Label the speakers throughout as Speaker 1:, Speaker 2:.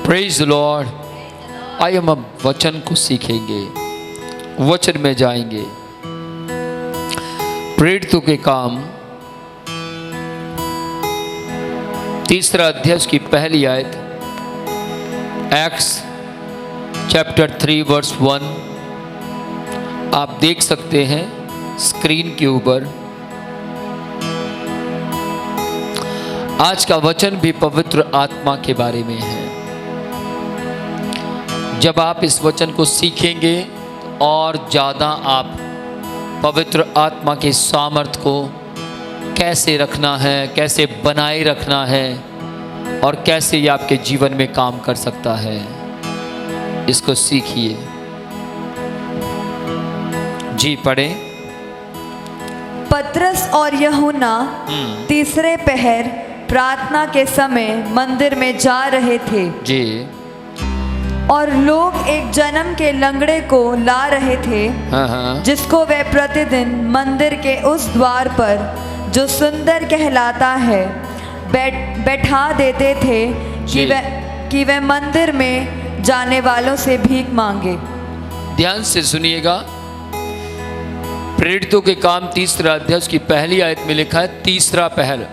Speaker 1: Praise Lord. आइए हम वचन को सीखेंगे, वचन में जाएंगे। प्रेरितों के काम 3 अध्याय की पहली आयत, एक्ट्स चैप्टर 3 वर्स 1 आप देख सकते हैं स्क्रीन के ऊपर। आज का वचन भी पवित्र आत्मा के बारे में है। जब आप इस वचन को सीखेंगे और ज़्यादा आप पवित्र आत्मा के सामर्थ्य को कैसे रखना है, कैसे बनाए रखना है और कैसे ये आपके जीवन में काम कर सकता है, इसको सीखिए। जी पढ़ें।
Speaker 2: पतरस और यूहन्ना तीसरे पहर प्रार्थना के समय मंदिर में जा रहे थे
Speaker 1: जी।
Speaker 2: और लोग एक जन्म के लंगड़े को ला रहे थे, जिसको वे प्रतिदिन मंदिर के उस द्वार पर जो सुंदर कहलाता है बैठा देते थे कि वे मंदिर में जाने वालों से भीख मांगे।
Speaker 1: ध्यान से सुनिएगा। प्रेरितों के काम 3 अध्याय की पहली आयत में लिखा है तीसरा पहर,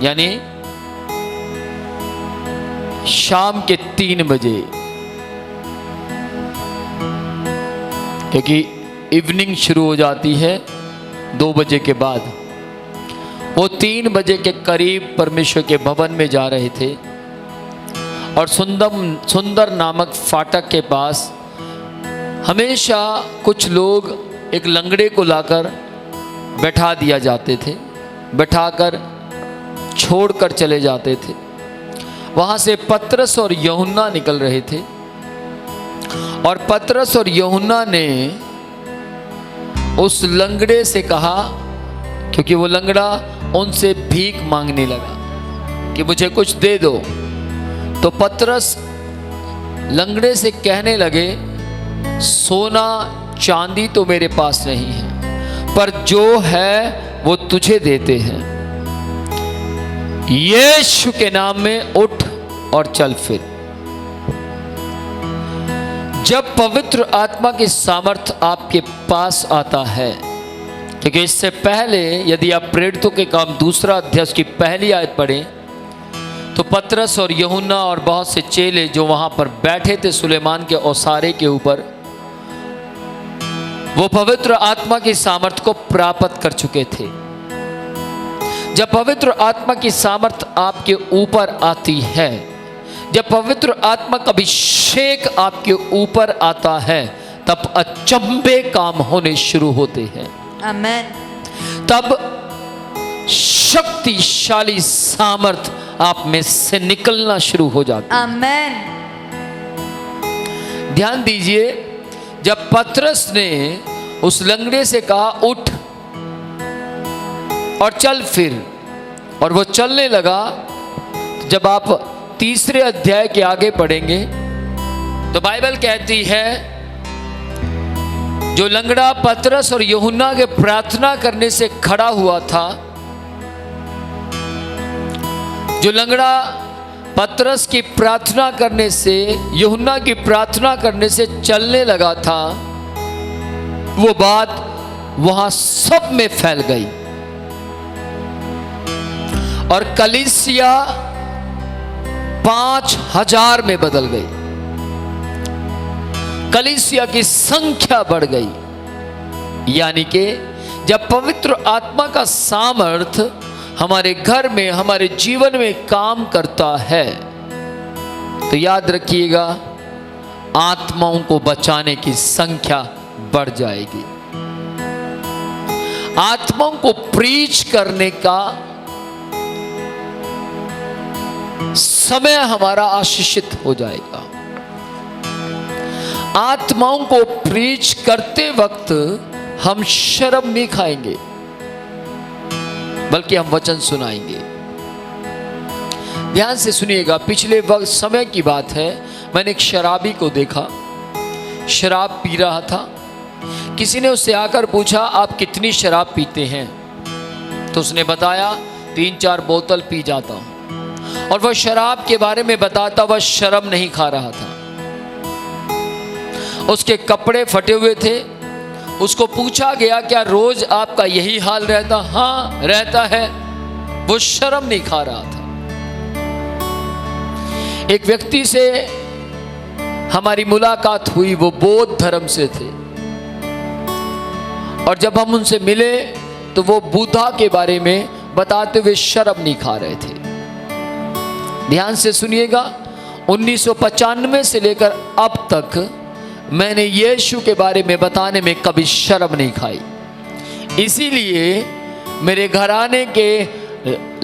Speaker 1: यानी शाम के 3 बजे, क्योंकि इवनिंग शुरू हो जाती है 2 बजे के बाद। वो 3 बजे के करीब परमेश्वर के भवन में जा रहे थे और सुंदर नामक फाटक के पास हमेशा कुछ लोग एक लंगड़े को लाकर बैठा दिया जाते थे, बैठाकर छोड़कर चले जाते थे। वहां से पतरस और यूहन्ना निकल रहे थे और पतरस और यूहन्ना ने उस लंगड़े से कहा, क्योंकि वो लंगड़ा उनसे भीख मांगने लगा कि मुझे कुछ दे दो। तो पतरस लंगड़े से कहने लगे, सोना चांदी तो मेरे पास नहीं है, पर जो है वो तुझे देते हैं। यीशु के नाम में उठ और चल फिर। जब पवित्र आत्मा की सामर्थ आपके पास आता है, क्योंकि इससे पहले यदि आप प्रेरितों के काम 2 अध्याय की पहली आयत पढ़ें तो पतरस और यूहन्ना और बहुत से चेले जो वहां पर बैठे थे सुलेमान के ओसारे के ऊपर, वो पवित्र आत्मा की सामर्थ को प्राप्त कर चुके थे। जब पवित्र आत्मा की सामर्थ आपके ऊपर आती है, जब पवित्र आत्मा का अभिषेक आपके ऊपर आता है, तब अचंभे काम होने शुरू होते हैं।
Speaker 2: आमेन।
Speaker 1: तब शक्तिशाली सामर्थ आप में से निकलना शुरू हो जाती है।
Speaker 2: आमेन।
Speaker 1: ध्यान दीजिए, जब पतरस ने उस लंगड़े से कहा उठ और चल फिर, और वो चलने लगा, तो जब आप 3 अध्याय के आगे पढ़ेंगे तो बाइबल कहती है जो लंगड़ा पतरस और यूहन्ना के प्रार्थना करने से खड़ा हुआ था, जो लंगड़ा पतरस की प्रार्थना करने से, यूहन्ना की प्रार्थना करने से चलने लगा था, वो बात वहां सब में फैल गई और कलीसिया 5000 में बदल गई। कलीसिया की संख्या बढ़ गई। यानी कि जब पवित्र आत्मा का सामर्थ हमारे घर में, हमारे जीवन में काम करता है, तो याद रखिएगा आत्माओं को बचाने की संख्या बढ़ जाएगी। आत्माओं को प्रीच करने का समय हमारा आशीषित हो जाएगा। आत्माओं को प्रीच करते वक्त हम शर्म नहीं खाएंगे, बल्कि हम वचन सुनाएंगे। ध्यान से सुनिएगा। पिछले वक्त समय की बात है, मैंने एक शराबी को देखा, शराब पी रहा था। किसी ने उससे आकर पूछा आप कितनी शराब पीते हैं? तो उसने बताया 3-4 बोतल पी जाता हूं। और वह शराब के बारे में बताता वह शर्म नहीं खा रहा था। उसके कपड़े फटे हुए थे। उसको पूछा गया, क्या रोज आपका यही हाल रहता? हाँ, रहता है। वो शर्म नहीं खा रहा था। एक व्यक्ति से हमारी मुलाकात हुई, वो बौद्ध धर्म से थे, और जब हम उनसे मिले तो वो बुद्धा के बारे में बताते हुए शर्म नहीं खा रहे थे। ध्यान से सुनिएगा, 1995 से लेकर अब तक मैंने यीशु के बारे में बताने में कभी शर्म नहीं खाई। इसीलिए मेरे घराने के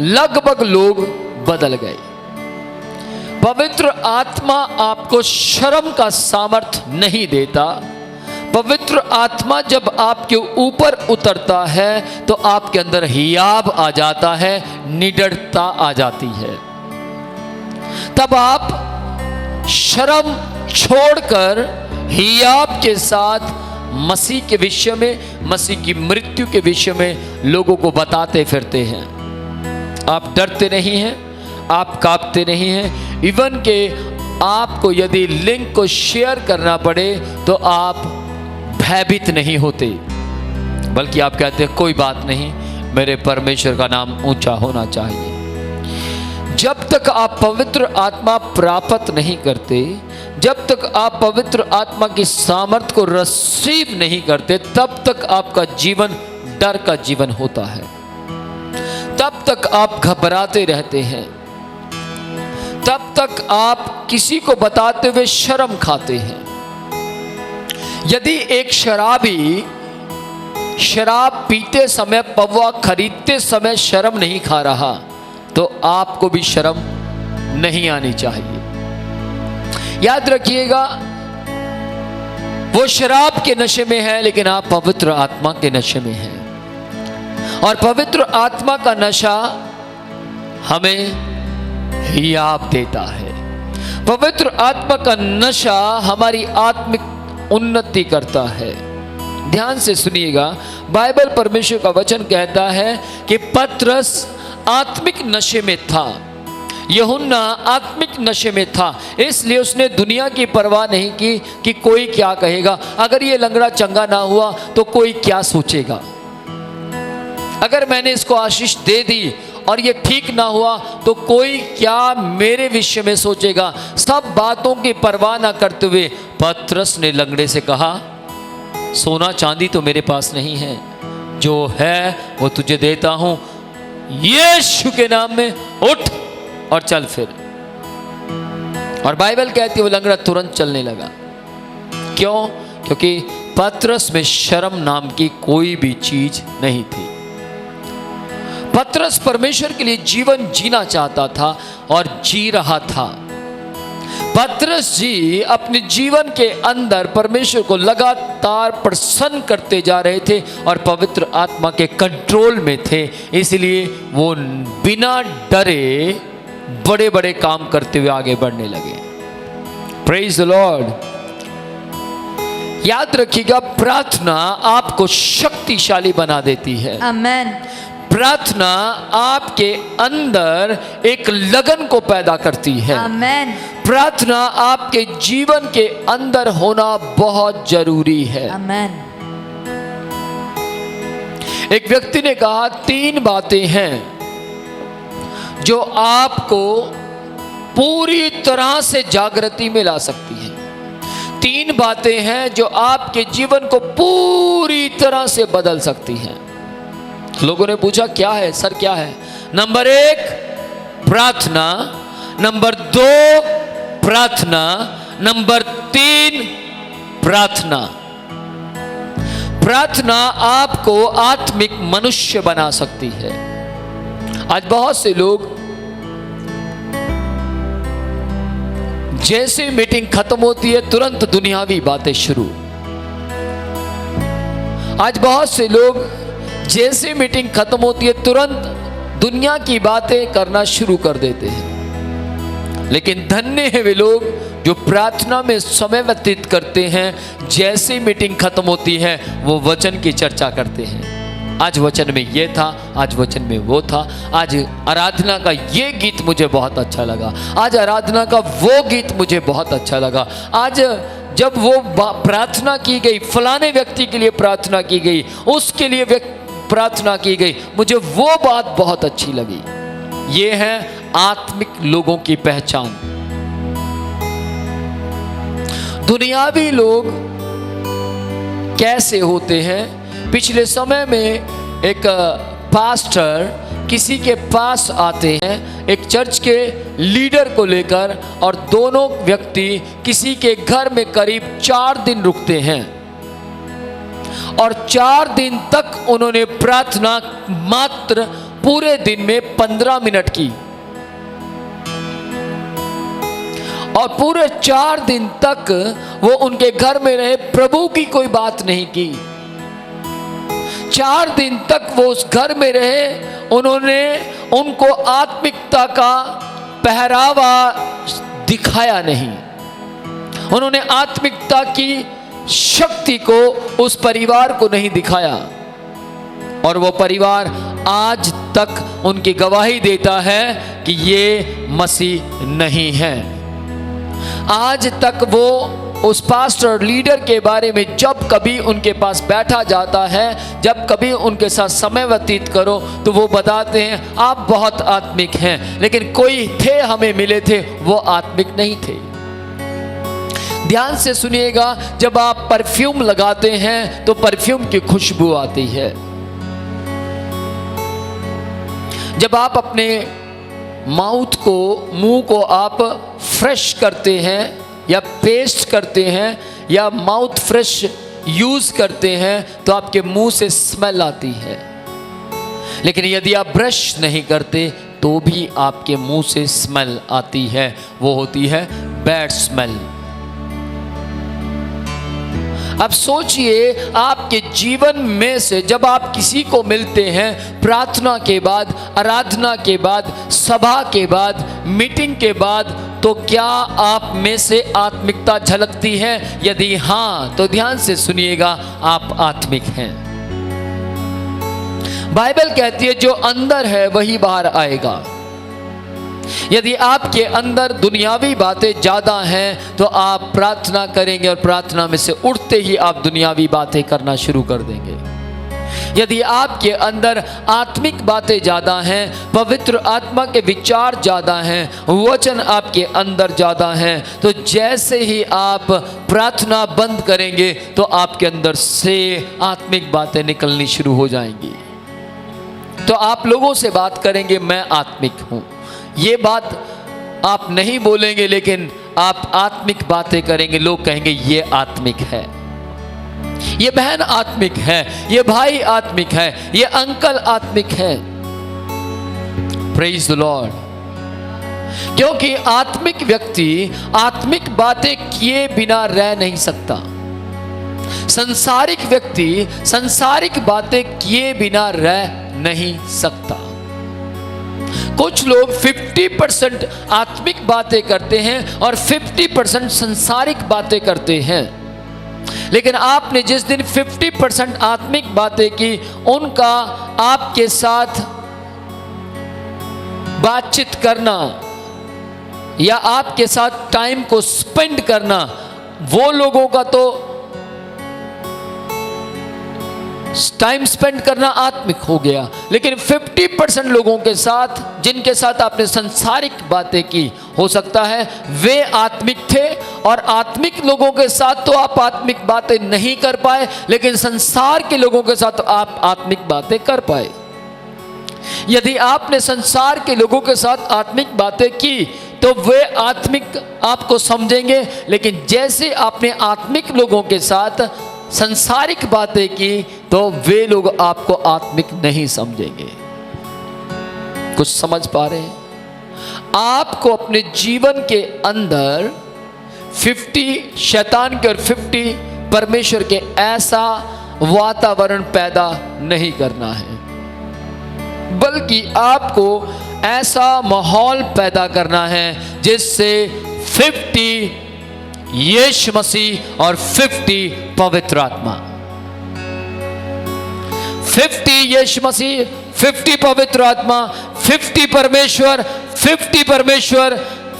Speaker 1: लगभग लोग बदल गए। पवित्र आत्मा आपको शर्म का सामर्थ नहीं देता। पवित्र आत्मा जब आपके ऊपर उतरता है तो आपके अंदर हियाब आ जाता है, निडरता आ जाती है। तब आप शर्म छोड़कर हियाब के साथ मसीह के विषय में, मसीह की मृत्यु के विषय में लोगों को बताते फिरते हैं। आप डरते नहीं हैं, आप कांपते नहीं हैं। इवन के आपको यदि लिंक को शेयर करना पड़े तो आप भयभीत नहीं होते, बल्कि आप कहते हैं कोई बात नहीं, मेरे परमेश्वर का नाम ऊंचा होना चाहिए। जब तक आप पवित्र आत्मा प्राप्त नहीं करते, जब तक आप पवित्र आत्मा की सामर्थ को रिसीव नहीं करते, तब तक आपका जीवन डर का जीवन होता है। तब तक आप घबराते रहते हैं। तब तक आप किसी को बताते हुए शर्म खाते हैं। यदि एक शराबी शराब पीते समय, पौवा खरीदते समय शर्म नहीं खा रहा, तो आपको भी शर्म नहीं आनी चाहिए। याद रखिएगा, वो शराब के नशे में है, लेकिन आप पवित्र आत्मा के नशे में हैं। और पवित्र आत्मा का नशा हमें हियाब देता है। पवित्र आत्मा का नशा हमारी आत्मिक उन्नति करता है। ध्यान से सुनिएगा, बाइबल परमेश्वर का वचन कहता है कि पतरस आत्मिक नशे में था, यूहन्ना आत्मिक नशे में था, इसलिए उसने दुनिया की परवाह नहीं की कि कोई क्या कहेगा। अगर ये लंगड़ा चंगा ना हुआ तो कोई क्या सोचेगा, अगर मैंने इसको आशीष दे दी और ये ठीक ना हुआ तो कोई क्या मेरे विषय में सोचेगा। सब बातों की परवाह ना करते हुए पतरस ने लंगड़े से कहा, सोना चांदी तो मेरे पास नहीं है, जो है वो तुझे देता हूं, यीशु के नाम में उठ और चल फिर। और बाइबल कहती है वो लंगड़ा तुरंत चलने लगा। क्यों? क्योंकि पतरस में शर्म नाम की कोई भी चीज नहीं थी। पतरस परमेश्वर के लिए जीवन जीना चाहता था और जी रहा था। पतरस जी अपने जीवन के अंदर परमेश्वर को लगातार प्रसन्न करते जा रहे थे और पवित्र आत्मा के कंट्रोल में थे, इसलिए वो बिना डरे बड़े बड़े काम करते हुए आगे बढ़ने लगे। Praise the Lord. याद रखिएगा, प्रार्थना आपको शक्तिशाली बना देती है।
Speaker 2: आमेन।
Speaker 1: प्रार्थना आपके अंदर एक लगन को पैदा करती है।
Speaker 2: आमेन।
Speaker 1: प्रार्थना आपके जीवन के अंदर होना बहुत जरूरी है।
Speaker 2: आमेन।
Speaker 1: एक व्यक्ति ने कहा, 3 बातें हैं जो आपको पूरी तरह से जागृति में ला सकती हैं। 3 बातें हैं जो आपके जीवन को पूरी तरह से बदल सकती हैं। लोगों ने पूछा, क्या है सर, क्या है? नंबर 1 प्रार्थना, नंबर 2 प्रार्थना, नंबर 3 प्रार्थना। प्रार्थना आपको आत्मिक मनुष्य बना सकती है। आज बहुत से लोग जैसे मीटिंग खत्म होती है तुरंत दुनियावी बातें शुरू। आज बहुत से लोग जैसे मीटिंग खत्म होती है तुरंत दुनिया की बातें करना शुरू कर देते हैं। लेकिन धन्य है वे लोग जो प्रार्थना में समय व्यतीत करते हैं, जैसे मीटिंग खत्म होती है वो वचन की चर्चा करते हैं। आज वचन में ये था, आज वचन में वो था, आज आराधना का ये गीत मुझे बहुत अच्छा लगा, आज आराधना का वो गीत मुझे बहुत अच्छा लगा, आज जब वो प्रार्थना की गई, फलाने व्यक्ति के लिए प्रार्थना की गई, उसके लिए प्रार्थना की गई, मुझे वो बात बहुत अच्छी लगी। ये है आत्मिक लोगों की पहचान। दुनियावी लोग कैसे होते हैं? पिछले समय में एक पास्टर किसी के पास आते हैं एक चर्च के लीडर को लेकर, और दोनों व्यक्ति किसी के घर में करीब 4 दिन रुकते हैं और 4 दिन तक उन्होंने प्रार्थना मात्र पूरे दिन में 15 मिनट की, और पूरे 4 दिन तक वो उनके घर में रहे, प्रभु की कोई बात नहीं की। 4 दिन तक वो उस घर में रहे, उन्होंने उनको आत्मिकता का पहरावा दिखाया नहीं, उन्होंने आत्मिकता की शक्ति को उस परिवार को नहीं दिखाया, और वो परिवार आज तक उनकी गवाही देता है कि ये मसीह नहीं है। आज तक वो उस पास्टर लीडर के बारे में जब कभी उनके पास बैठा जाता है, जब कभी उनके साथ समय व्यतीत करो, तो वो बताते हैं आप बहुत आत्मिक हैं, लेकिन कोई थे हमें मिले थे वो आत्मिक नहीं थे। ध्यान से सुनिएगा, जब आप परफ्यूम लगाते हैं तो परफ्यूम की खुशबू आती है। जब आप अपने माउथ को, मुंह को आप फ्रेश करते हैं या पेस्ट करते हैं या माउथ फ्रेश यूज करते हैं तो आपके मुंह से स्मेल आती है, लेकिन यदि आप ब्रश नहीं करते तो भी आपके मुंह से स्मेल आती है, वो होती है बैड स्मेल। अब सोचिए, आपके जीवन में से जब आप किसी को मिलते हैं प्रार्थना के बाद, आराधना के बाद, सभा के बाद, मीटिंग के बाद, तो क्या आप में से आत्मिकता झलकती है? यदि हाँ, तो ध्यान से सुनिएगा, आप आत्मिक हैं। बाइबल कहती है जो अंदर है वही बाहर आएगा। यदि आपके अंदर दुनियावी बातें ज़्यादा हैं तो आप प्रार्थना करेंगे और प्रार्थना में से उठते ही आप दुनियावी बातें करना शुरू कर देंगे। यदि आपके अंदर आत्मिक बातें ज़्यादा हैं, पवित्र आत्मा के विचार ज़्यादा हैं, वचन आपके अंदर ज़्यादा हैं, तो जैसे ही आप प्रार्थना बंद करेंगे तो आपके अंदर से आत्मिक बातें निकलनी शुरू हो जाएंगी। तो आप लोगों से बात करेंगे मैं आत्मिक हूँ, ये बात आप नहीं बोलेंगे, लेकिन आप आत्मिक बातें करेंगे, लोग कहेंगे ये आत्मिक है, ये बहन आत्मिक है, ये भाई आत्मिक है, ये अंकल आत्मिक है। Praise the Lord. क्योंकि आत्मिक व्यक्ति आत्मिक बातें किए बिना रह नहीं सकता। संसारिक व्यक्ति संसारिक बातें किए बिना रह नहीं सकता। कुछ लोग 50% आत्मिक बातें करते हैं और 50% संसारिक बातें करते हैं, लेकिन आपने जिस दिन 50% आत्मिक बातें की, उनका आपके साथ बातचीत करना या आपके साथ टाइम को स्पेंड करना, वो लोगों का तो टाइम स्पेंड करना आत्मिक हो गया, लेकिन 50% लोगों के साथ जिनके साथ आपने संसारिक बातें की, हो सकता है वे आत्मिक थे, और आत्मिक लोगों के साथ तो आप आत्मिक बातें नहीं कर पाए, लेकिन संसार के लोगों के साथ आप आत्मिक बातें कर पाए। यदि आपने संसार के लोगों के साथ आत्मिक बातें की तो वे आत्मिक आपको समझेंगे, लेकिन जैसे आपने आत्मिक लोगों के साथ संसारिक बातें की तो वे लोग आपको आत्मिक नहीं समझेंगे। कुछ समझ पा रहे हैं? आपको अपने जीवन के अंदर 50 शैतान के और 50 परमेश्वर के ऐसा वातावरण पैदा नहीं करना है, बल्कि आपको ऐसा माहौल पैदा करना है जिससे 50 यीशु मसीह और 50 पवित्र आत्मा, 50 यीशु मसीह, 50 पवित्र आत्मा, 50 परमेश्वर, 50 परमेश्वर,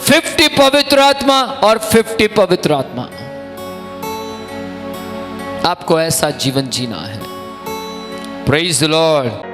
Speaker 1: 50 पवित्र आत्मा और 50 पवित्र आत्मा। आपको ऐसा जीवन जीना है। Praise the Lord.